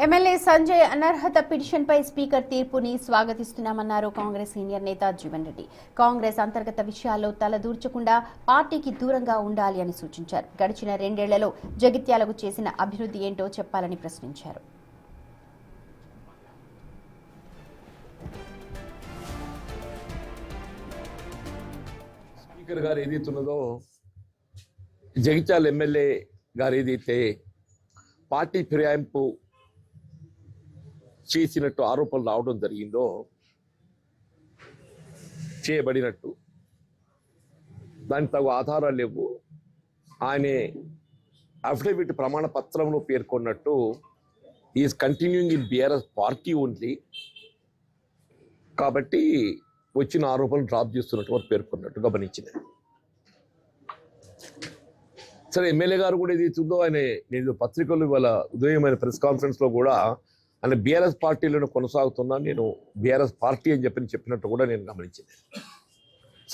MLA Sanjay అనర్హత పిటిషన్పై speaker తీర్పుని స్వాగతిస్తున్నామన్నారు కాంగ్రెస్ సీనియర్ నేత జీవన్ రెడ్డి. కాంగ్రెస్ అంతర్గత విషయాల్లో తలదూర్చకుండా పార్టీకి దూరంగా ఉండాలి అని సూచించారు. గడిచిన 2 ఏళ్లలో జగిత్యాలకు చేసిన అభివృద్ధి ఏంటో చెప్పాలని ప్రశ్నించారు. స్పీకర్ గారు ఏదైతున్నదో జగిత్యాల ఎమ్మెల్యే గారు ఏదైతే పార్టీ ఫిరాయింపు చేసినట్టు ఆరోపణలు రావడం జరిగిందో చేయబడినట్టు దానికి తగు ఆధారాలు లేవు. ఆయన అఫిడవిట్ ప్రమాణ పత్రంలో పేర్కొన్నట్టు is continuing in BRS party only, కాబట్టి వచ్చిన ఆరోపణలు డ్రాప్ చేస్తున్నట్టు వారు పేర్కొన్నట్టు గమనించింది. సరే, ఎమ్మెల్యే గారు కూడా ఏదైతుందో ఆయన నేను పత్రికలు ఇవాళ ఉదయం ఆయన ప్రెస్ కాన్ఫరెన్స్లో కూడా ఆయన బీఆర్ఎస్ పార్టీలను కొనసాగుతున్నా, నేను బీఆర్ఎస్ పార్టీ అని చెప్పినట్టు కూడా నేను గమనించింది.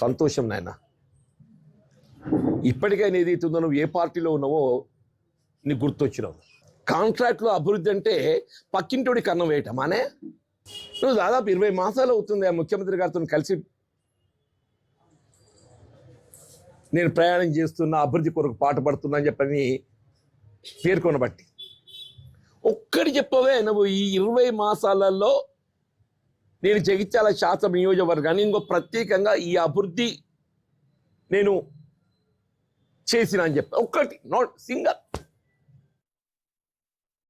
సంతోషం నాయన. ఇప్పటికైనా ఏదైతుందో నువ్వు ఏ పార్టీలో ఉన్నావో నీకు గుర్తొచ్చినావు. కాంట్రాక్ట్లో అభివృద్ధి అంటే పక్కింటోడి కన్నం వేయటం అనే. నువ్వు దాదాపు 20 మాసాలు అవుతుంది ఆ ముఖ్యమంత్రి గారితో కలిసి నేను ప్రయాణం చేస్తున్నా, అభివృద్ధి కొరకు పాటుపడుతున్నా అని చెప్పని పేర్కొనబట్టి ఒక్కటి చెప్పవే నువ్వు ఈ 20 మాసాలలో నేను జగిత్యాల శాసన నియోజకవర్గాన్ని ఇంకో ప్రత్యేకంగా ఈ అభివృద్ధి నేను చేసిన అని చెప్పి ఒక్కటి, నాట్ సింగల్.